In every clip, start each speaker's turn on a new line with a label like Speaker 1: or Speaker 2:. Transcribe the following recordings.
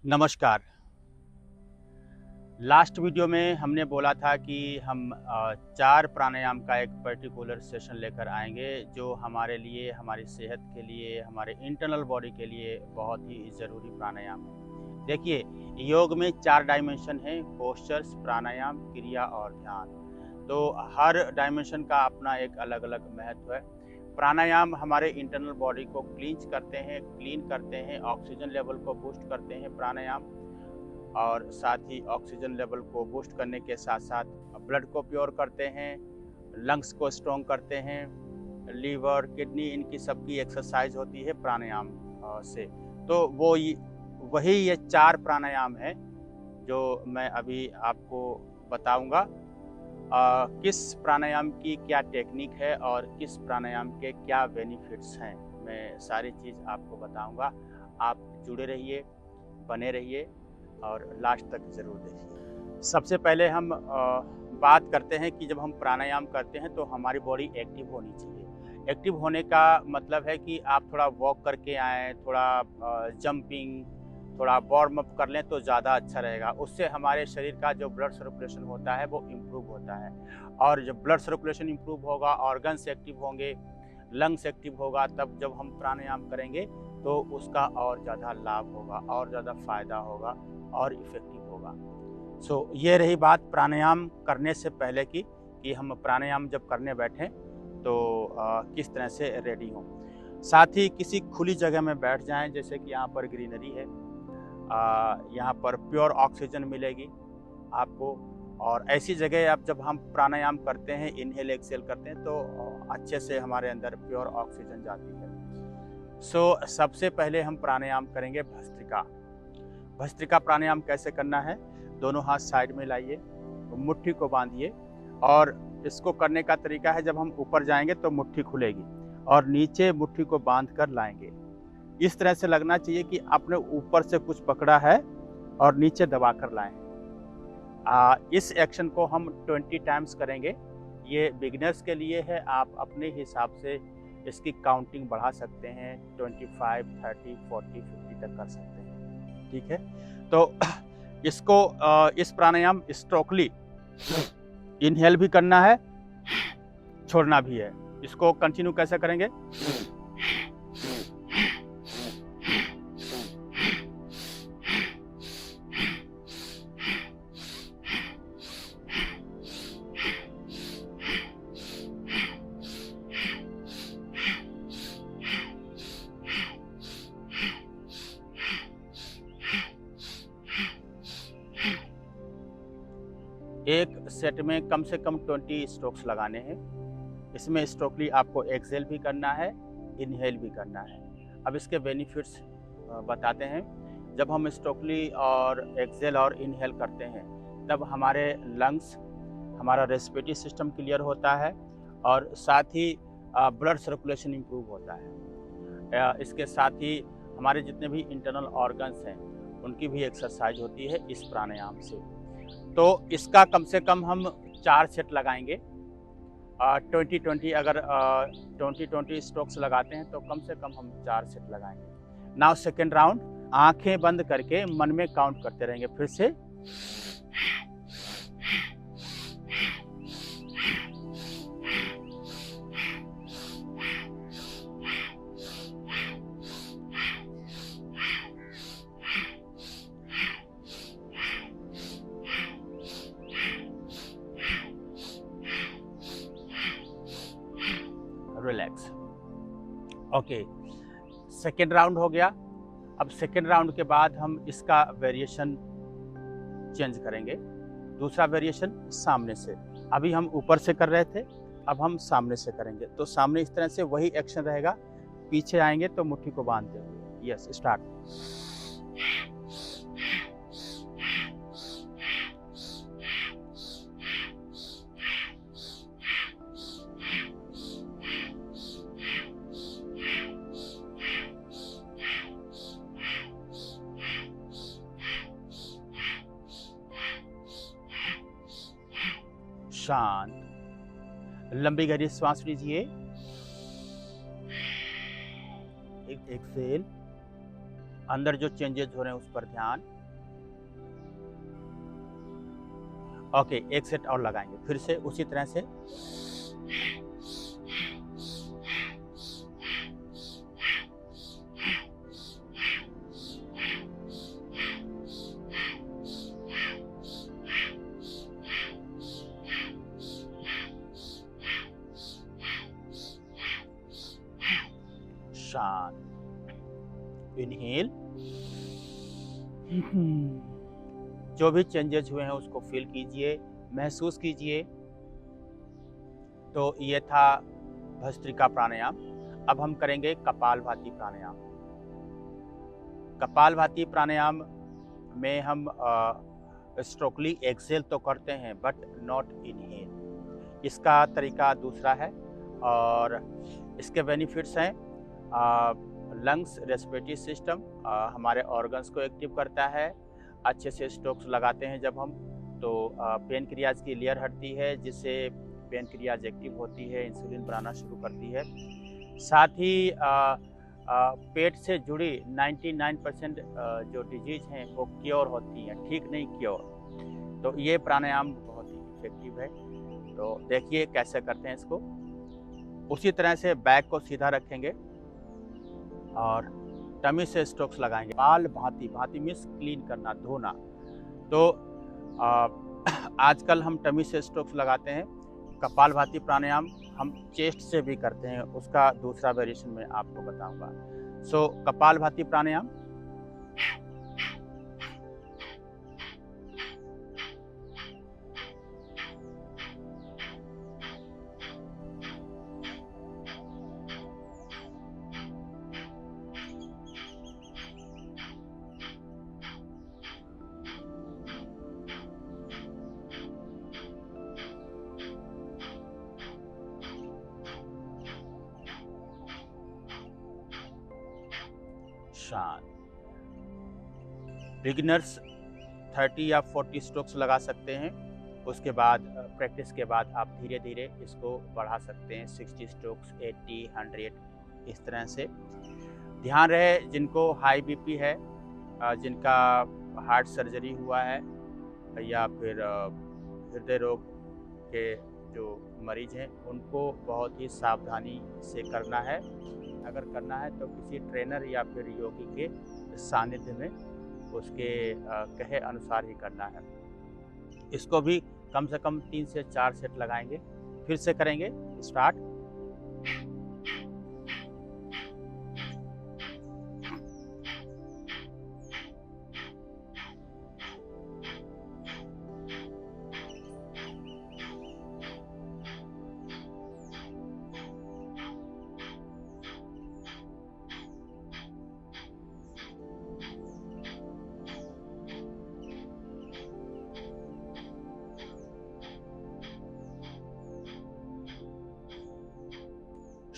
Speaker 1: नमस्कार। Last video में हमने बोला था कि हम 4 प्राणायाम का एक पर्टिकुलर सेशन लेकर आएँगे, जो हमारे लिए, हमारी सेहत के लिए, हमारे इंटरनल बॉडी के लिए बहुत ही ज़रूरी प्राणायाम है। देखिए, योग में 4 डायमेंशन हैं: पोस्चर्स, प्राणायाम, क्रिया और ध्यान। तो हर डायमेंशन का अपना एक अलग-अलग महत्व है। प्राणायाम हमारे इंटरनल बॉडी को क्लीन करते हैं, ऑक्सीजन लेवल को बूस्ट करते हैं प्राणायाम, और साथ ही ऑक्सीजन लेवल को बूस्ट करने के साथ-साथ ब्लड को प्योर करते हैं, लंग्स को स्ट्रॉन्ग करते हैं, लीवर, किडनी, इनकी सबकी एक्सरसाइज होती है प्राणायाम से। तो वही ये 4 प्राणायाम हैं जो मैं अभी आपको बताऊँगा। किस प्राणायाम की क्या टेक्निक है और किस प्राणायाम के क्या बेनिफिट्स हैं, मैं सारी चीज़ आपको बताऊँगा। आप जुड़े रहिए, बने रहिए और लास्ट तक ज़रूर देखिए। सबसे पहले हम बात करते हैं कि जब हम प्राणायाम करते हैं तो हमारी बॉडी एक्टिव होनी चाहिए। एक्टिव होने का मतलब है कि आप थोड़ा वॉक करके आएँ, थोड़ा जंपिंग, थोड़ा वार्म अप कर लें तो ज़्यादा अच्छा रहेगा। उससे हमारे शरीर का जो ब्लड सर्कुलेशन होता है वो इम्प्रूव होता है, और जब ब्लड सर्कुलेशन इम्प्रूव होगा, ऑर्गन्स एक्टिव होंगे, लंग्स एक्टिव होगा, तब जब हम प्राणायाम करेंगे तो उसका और ज़्यादा लाभ होगा, और ज़्यादा फ़ायदा होगा और इफ़ेक्टिव होगा। ये रही बात प्राणायाम करने से पहले की, कि हम प्राणायाम जब करने बैठें तो किस तरह से रेडी हों। साथ ही किसी खुली जगह में बैठ जाएँ, जैसे कि यहाँ पर ग्रीनरी है, यहाँ पर प्योर ऑक्सीजन मिलेगी आपको, और ऐसी जगह आप जब हम प्राणायाम करते हैं, इनहेल एक्सहेल करते हैं, तो अच्छे से हमारे अंदर प्योर ऑक्सीजन जाती है। सबसे पहले हम प्राणायाम करेंगे भस्त्रिका। भस्त्रिका प्राणायाम कैसे करना है? दोनों हाथ साइड में लाइए, मुट्ठी को बांधिए, और इसको करने का तरीका है, जब हम ऊपर जाएंगे तो मुट्ठी खुलेगी और नीचे मुट्ठी को बांध कर लाएंगे। इस तरह से लगना चाहिए कि आपने ऊपर से कुछ पकड़ा है और नीचे दबा कर लाए हैं। इस एक्शन को हम 20 टाइम्स करेंगे। ये बिगिनर्स के लिए है, आप अपने हिसाब से इसकी काउंटिंग बढ़ा सकते हैं, 25, 30, 40, 50 तक कर सकते हैं। ठीक है? तो इस प्राणायाम स्ट्रोकली इनहेल भी करना है, छोड़ना भी है। इसको कंटिन्यू कैसे करेंगे? एक सेट में कम से कम 20 स्ट्रोक्स लगाने हैं। इसमें स्ट्रोकली आपको एक्सहेल भी करना है, इनहेल भी करना है। अब इसके बेनिफिट्स बताते हैं। जब हम स्ट्रोकली और एक्सहेल और इनहेल करते हैं, तब हमारे लंग्स, हमारा रेस्पिरेटरी सिस्टम क्लियर होता है, और साथ ही ब्लड सर्कुलेशन इम्प्रूव होता है। इसके साथ ही हमारे जितने भी इंटरनल ऑर्गन्स हैं, उनकी भी एक्सरसाइज होती है इस प्राणायाम से। तो इसका कम से कम हम 4 सेट लगाएंगे। 20-20 अगर 20-20 स्ट्रोक्स लगाते हैं तो कम से कम हम 4 सेट लगाएंगे। नाउ सेकेंड राउंड, आंखें बंद करके मन में काउंट करते रहेंगे। फिर से रिलैक्स। ओके, सेकेंड राउंड हो गया। अब सेकेंड राउंड के बाद हम इसका वेरिएशन चेंज करेंगे। दूसरा वेरिएशन सामने से। अभी हम ऊपर से कर रहे थे, अब हम सामने से करेंगे। तो सामने इस तरह से वही एक्शन रहेगा, पीछे आएंगे तो मुट्ठी को बांधते हुए। Yes, start. शांत, लंबी गहरी सांस लीजिए। एक्सेल, अंदर जो चेंजेस हो रहे हैं उस पर ध्यान। ओके, एक सेट और लगाएंगे फिर से उसी तरह से। शांत। इनहेल। जो भी चेंजेस हुए हैं उसको फील कीजिए, महसूस कीजिए। तो ये था भस्त्रिका प्राणायाम। अब हम करेंगे कपालभाति प्राणायाम। कपालभाति प्राणायाम में हम स्ट्रोकली एक्सेल तो करते हैं बट नॉट इनहेल। इसका तरीका दूसरा है और इसके बेनिफिट्स हैं लंग्स, रेस्पिरेटरी सिस्टम, हमारे ऑर्गन्स को एक्टिव करता है। अच्छे से स्ट्रोक्स लगाते हैं जब हम, तो पेनक्रियाज की लेयर हटती है जिससे पेनक्रियाज एक्टिव होती है, इंसुलिन बनाना शुरू करती है। साथ ही पेट से जुड़ी 99% जो डिजीज हैं वो क्योर होती हैं, ठीक नहीं क्योर। तो ये प्राणायाम बहुत ही इफेक्टिव है। तो देखिए कैसे करते हैं इसको। उसी तरह से बैक को सीधा रखेंगे और टमी से स्ट्रोक्स लगाएंगे। बाल भांति, भांति मीन्स क्लीन करना, धोना। तो आजकल हम टमी से स्ट्रोक्स लगाते हैं। कपालभाति प्राणायाम हम चेस्ट से भी करते हैं, उसका दूसरा वेरिएशन मैं आपको बताऊंगा। सो कपालभाति प्राणायाम। शांत। बिगिनर्स 30 या 40 स्ट्रोक्स लगा सकते हैं। उसके बाद प्रैक्टिस के बाद आप धीरे धीरे इसको बढ़ा सकते हैं, 60 स्ट्रोक्स, 80, 100, इस तरह से। ध्यान रहे जिनको हाई बीपी है, जिनका हार्ट सर्जरी हुआ है या फिर हृदय रोग के जो मरीज हैं, उनको बहुत ही सावधानी से करना है। अगर करना है तो किसी ट्रेनर या फिर योगी के सानिध्य में उसके कहे अनुसार ही करना है। इसको भी कम से कम 3 से 4 सेट लगाएंगे। फिर से करेंगे, स्टार्ट।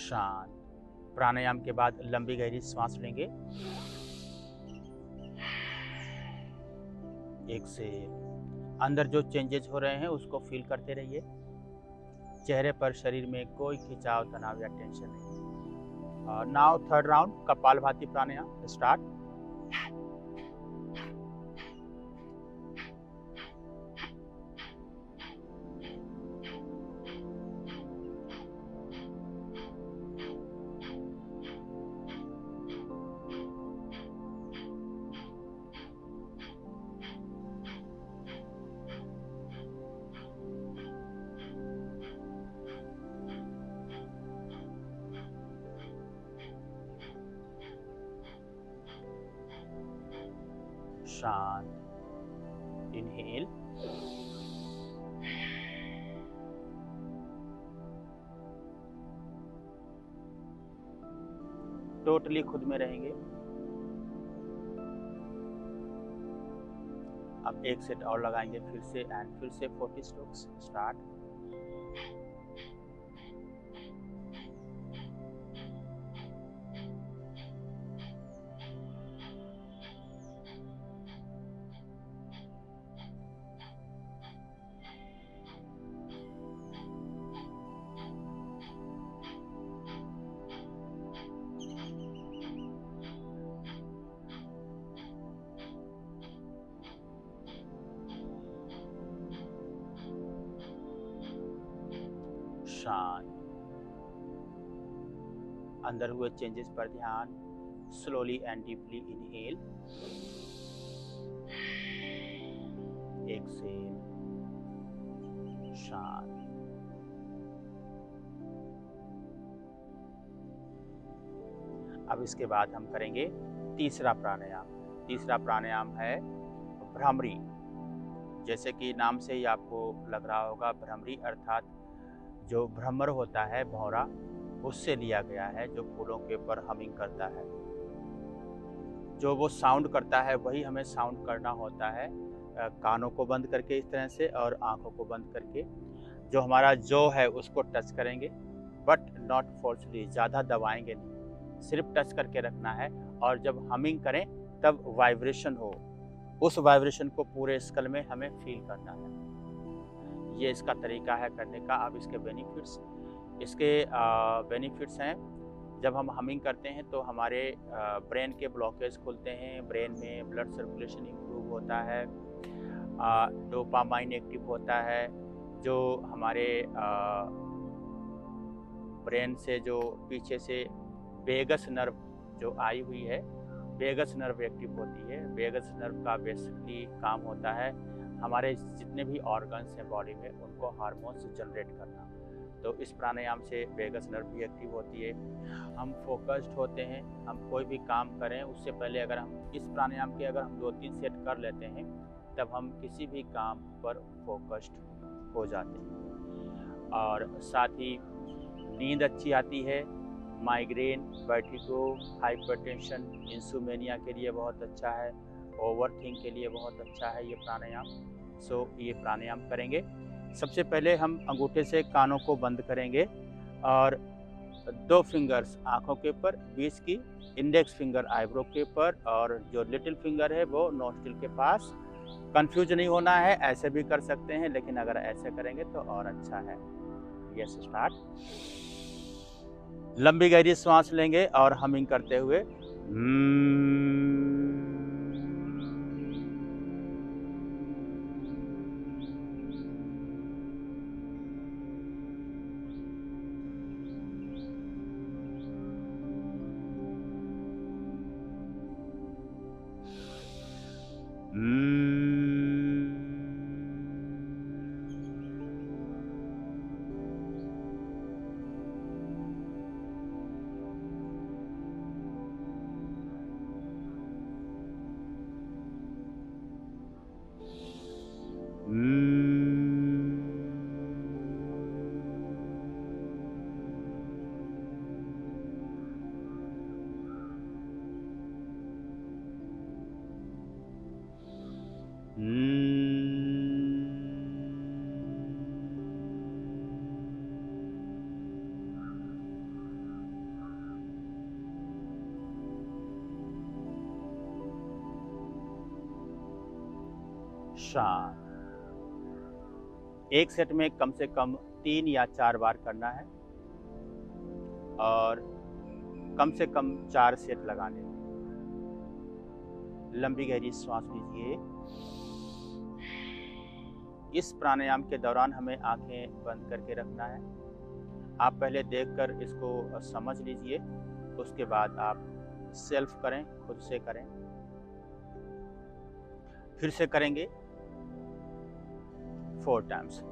Speaker 1: शांत। प्राणायाम के बाद लंबी गहरी सांस लेंगे। एक से अंदर जो चेंजेस हो रहे हैं उसको फील करते रहिए। चेहरे पर, शरीर में कोई खिंचाव, तनाव या टेंशन नहीं। नाउ थर्ड राउंड कपालभाति प्राणायाम, स्टार्ट। शांत। इनहेल। टोटली खुद में रहेंगे। अब एक सेट और लगाएंगे फिर से, एंड फिर से 40 स्ट्रोक्स, स्टार्ट। शांत। अंदर हुए चेंजेस पर ध्यान। Slowly and deeply inhale, exhale, शांत। अब इसके बाद हम करेंगे तीसरा प्राणायाम। तीसरा प्राणायाम है भ्रामरी। जैसे कि नाम से ही आपको लग रहा होगा, भ्रामरी अर्थात जो भ्रमर होता है, भौरा, उससे लिया गया है, जो फूलों के ऊपर हमिंग करता है। जो वो साउंड करता है वही हमें साउंड करना होता है, कानों को बंद करके इस तरह से और आंखों को बंद करके। जो हमारा जो है उसको टच करेंगे, बट नॉट फोर्सली, ज़्यादा दबाएंगे नहीं, सिर्फ टच करके रखना है। और जब हमिंग करें तब वाइब्रेशन हो, उस वाइब्रेशन को पूरे स्कल में हमें फील करना है। ये इसका तरीका है करने का। अब इसके बेनिफिट्स हैं, जब हम हमिंग करते हैं तो हमारे ब्रेन के ब्लॉकेज खुलते हैं, ब्रेन में ब्लड सर्कुलेशन इम्प्रूव होता है, डोपामाइन एक्टिव होता है, जो हमारे ब्रेन से जो पीछे से वेगस नर्व जो आई हुई है, वेगस नर्व एक्टिव होती है। वेगस नर्व का बेसिकली काम होता है हमारे जितने भी ऑर्गन्स हैं बॉडी में, उनको हार्मोन्स जनरेट करना। तो इस प्राणायाम से वेगस नर्व भी एक्टिव होती है। हम फोकस्ड होते हैं। हम कोई भी काम करें उससे पहले अगर हम इस प्राणायाम के अगर हम 2-3 सेट कर लेते हैं, तब हम किसी भी काम पर फोकस्ड हो जाते हैं। और साथ ही नींद अच्छी आती है। माइग्रेन, वर्टिगो, हाइपरटेंशन, इंसोमेनिया के लिए बहुत अच्छा है। ओवरथिंक के लिए बहुत अच्छा है ये प्राणायाम। सो ये प्राणायाम करेंगे। सबसे पहले हम अंगूठे से कानों को बंद करेंगे और 2 फिंगर्स आँखों के ऊपर, बीच की इंडेक्स फिंगर आईब्रो के ऊपर और जो लिटिल फिंगर है वो नोस्ट्रिल के पास। कंफ्यूज नहीं होना है, ऐसे भी कर सकते हैं, लेकिन अगर ऐसे करेंगे तो और अच्छा है। Yes, start. लंबी गहरी सांस लेंगे और हमिंग करते हुए शांत। एक सेट में कम से कम 3 या 4 बार करना है और कम से कम 4 सेट लगाने। लंबी गहरी सांस लीजिए। इस प्राणायाम के दौरान हमें आंखें बंद करके रखना है। आप पहले देखकर इसको समझ लीजिए, उसके बाद आप सेल्फ करें, खुद से करें। फिर से करेंगे 4 टाइम्स।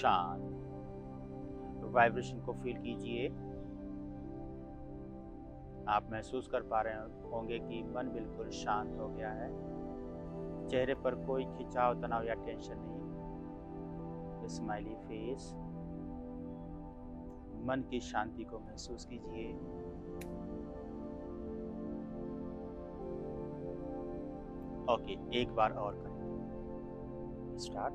Speaker 1: शांत। वाइब्रेशन को फील कीजिए। आप महसूस कर पा रहे होंगे कि मन बिल्कुल शांत हो गया है। चेहरे पर कोई खिंचाव, तनाव या टेंशन नहीं। Smiley face. मन की शांति को महसूस कीजिए। ओके, एक बार और करेंगे। स्टार्ट।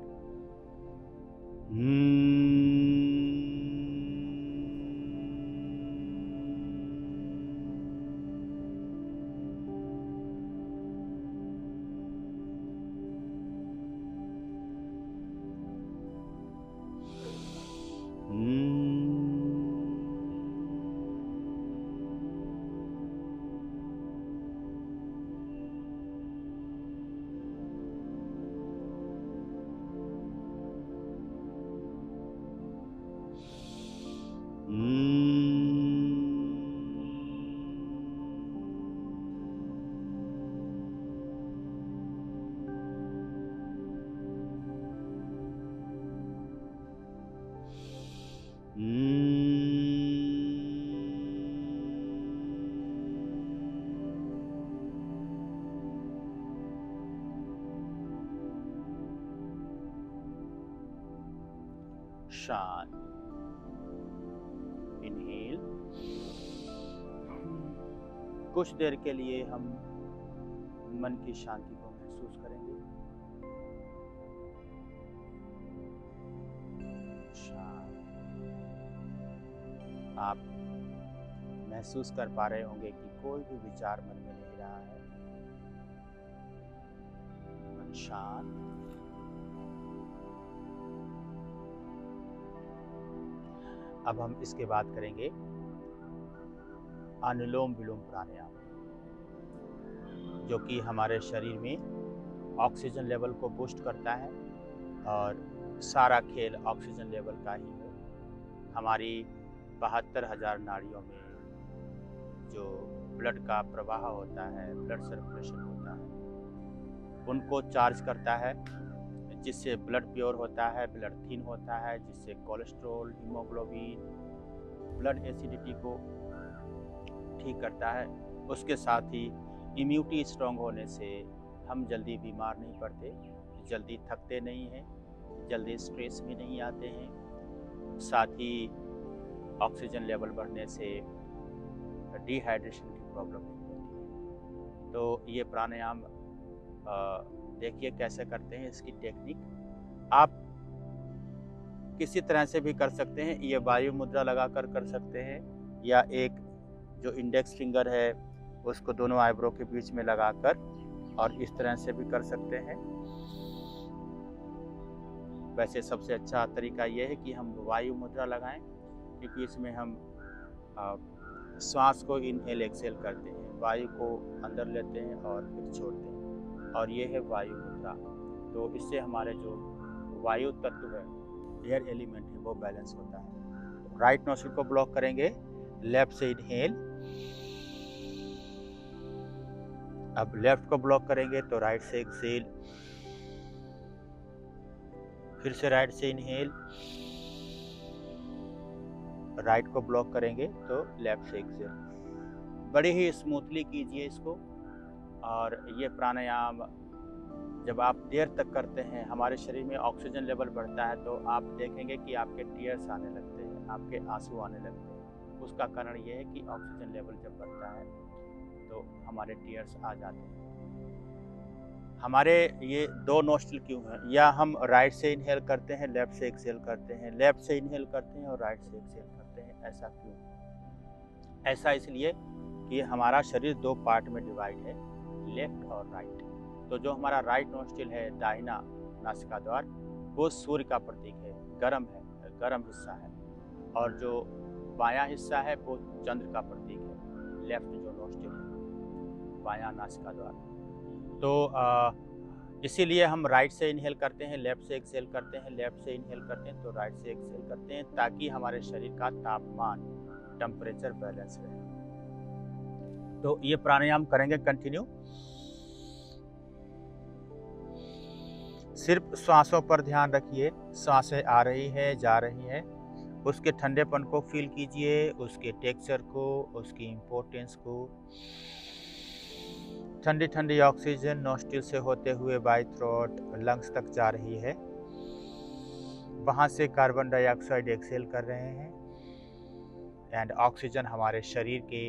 Speaker 1: शांत। इनहेल। कुछ देर के लिए हम मन की शांति को महसूस करेंगे। शांत। आप महसूस कर पा रहे होंगे कि कोई भी विचार मन में नहीं रहा है। मन शांत। अब हम इसके बाद करेंगे अनुलोम विलोम प्राणायाम, जो कि हमारे शरीर में ऑक्सीजन लेवल को बूस्ट करता है और सारा खेल ऑक्सीजन लेवल का ही है। हमारी 72,000 नाड़ियों में जो ब्लड का प्रवाह होता है, ब्लड सर्कुलेशन होता है, उनको चार्ज करता है, जिससे ब्लड प्योर होता है, ब्लड थिन होता है, जिससे कोलेस्ट्रॉल, हीमोग्लोबिन, ब्लड एसिडिटी को ठीक करता है। उसके साथ ही इम्यूनिटी स्ट्रॉन्ग होने से हम जल्दी बीमार नहीं पड़ते, जल्दी थकते नहीं हैं, जल्दी स्ट्रेस में नहीं आते हैं। साथ ही ऑक्सीजन लेवल बढ़ने से डिहाइड्रेशन की प्रॉब्लम नहीं होती है। तो ये प्राणायाम देखिए कैसे करते हैं। इसकी टेक्निक आप किसी तरह से भी कर सकते हैं। ये वायु मुद्रा लगाकर कर सकते हैं, या एक जो इंडेक्स फिंगर है उसको दोनों आईब्रो के बीच में लगाकर और इस तरह से भी कर सकते हैं। वैसे सबसे अच्छा तरीका ये है कि हम वायु मुद्रा लगाएं, क्योंकि इसमें हम श्वास को इनहेल एक्सेल करते हैं, वायु को अंदर लेते हैं और फिर छोड़ते हैं, और ये है वायु मुद्रा। तो इससे हमारे जो वायु तत्व है, एयर एलिमेंट है, वो बैलेंस होता है। राइट नोस्ट्रिल को ब्लॉक करेंगे, लेफ्ट से इनहेल। अब लेफ्ट को ब्लॉक करेंगे तो राइट से एक्सेल, फिर से राइट से इनहेल। राइट को ब्लॉक करेंगे तो लेफ्ट से एक्सेल। बड़ी ही स्मूथली कीजिए इसको। और ये प्राणायाम जब आप देर तक करते हैं, हमारे शरीर में ऑक्सीजन लेवल बढ़ता है, तो आप देखेंगे कि आपके टीयर्स आने लगते हैं, आपके आंसू आने लगते हैं। उसका कारण ये है कि ऑक्सीजन लेवल जब बढ़ता है तो हमारे टीयर्स आ जाते हैं। हमारे ये दो नोस्ट्रिल क्यों हैं? या हम राइट से इनहेल करते हैं, लेफ्ट से एक्सेल करते हैं, लेफ्ट से इनहेल करते हैं और राइट से एक्सेल करते हैं, ऐसा क्यों? ऐसा इसलिए कि हमारा शरीर दो पार्ट में डिवाइड है, लेफ्ट और राइट। तो जो हमारा राइट नोस्ट्रिल है, दाहिना नासिका द्वार, वो सूर्य का प्रतीक है, गर्म है, गर्म हिस्सा है। और जो बायां हिस्सा है वो चंद्र का प्रतीक है, लेफ्ट जो नोस्ट्रिल है, बायां नासिका द्वार। तो इसीलिए हम राइट से इनहेल करते हैं, लेफ्ट से एक्सेल करते हैं, लेफ्ट से इनहेल करते हैं तो राइट से एक्सेल करते हैं, ताकि हमारे शरीर का तापमान, टेम्परेचर बैलेंस रहे। तो ये प्राणायाम करेंगे कंटिन्यू। सिर्फ श्वासों पर ध्यान रखिए। सांसें आ रही है, जा रही है, उसके ठंडेपन को फील कीजिए, उसके टेक्सचर को, उसकी इम्पोर्टेंस को। ठंडी ठंडी ऑक्सीजन नोस्ट्रिल से होते हुए बाय थ्रोट लंग्स तक जा रही है। वहाँ से कार्बन डाइऑक्साइड एक्सेल कर रहे हैं एंड ऑक्सीजन हमारे शरीर के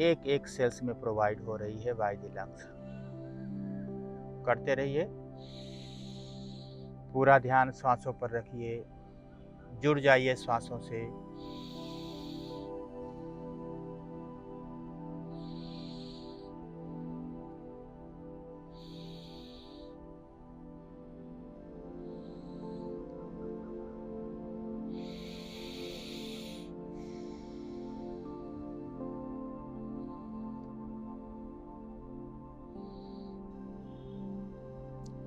Speaker 1: एक एक सेल्स में प्रोवाइड हो रही है बाय द लंग्स। करते रहिए, पूरा ध्यान श्वासों पर रखिए, जुड़ जाइए श्वासों से।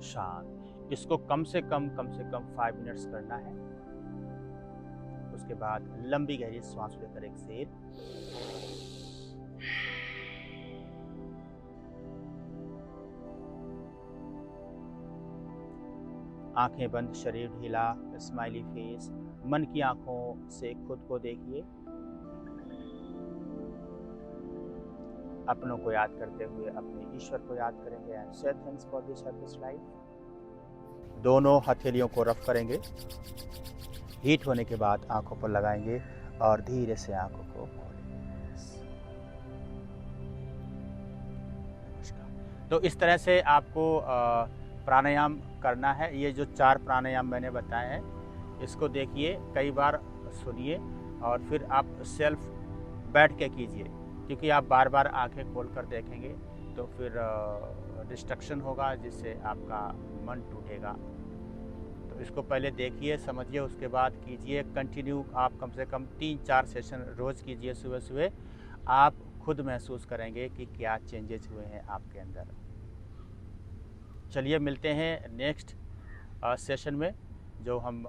Speaker 1: शांत। इसको कम से कम 5 मिनट्स करना है। उसके बाद लंबी गहरी सांस लेकर एक्सेल। आंखें बंद, शरीर ढीला, स्माइली फेस। मन की आंखों से खुद को देखिए, अपनों को याद करते हुए अपने ईश्वर को याद करेंगे एंड से thanks for this happiest life. दोनों हथेलियों को रफ करेंगे, हीट होने के बाद आंखों पर लगाएंगे और धीरे से आंखों को खोलेंगे। तो इस तरह से आपको प्राणायाम करना है। ये जो 4 प्राणायाम मैंने बताए हैं, इसको देखिए, कई बार सुनिए और फिर आप सेल्फ बैठ के कीजिए, क्योंकि आप बार बार आंखें खोल कर देखेंगे तो फिर डिस्ट्रक्शन होगा, जिससे आपका मन टूटेगा। तो इसको पहले देखिए, समझिए, उसके बाद कीजिए। कंटिन्यू आप कम से कम 3-4 सेशन रोज़ कीजिए सुबह सुबह। आप खुद महसूस करेंगे कि क्या चेंजेस हुए हैं आपके अंदर। चलिए मिलते हैं नेक्स्ट सेशन में, जो हम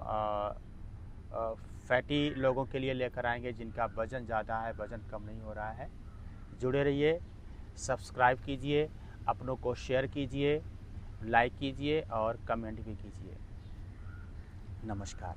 Speaker 1: फैटी लोगों के लिए लेकर आएंगे, जिनका वज़न ज़्यादा है, वज़न कम नहीं हो रहा है। जुड़े रहिए, सब्सक्राइब कीजिए, अपनों को शेयर कीजिए, लाइक कीजिए और कमेंट भी कीजिए। नमस्कार।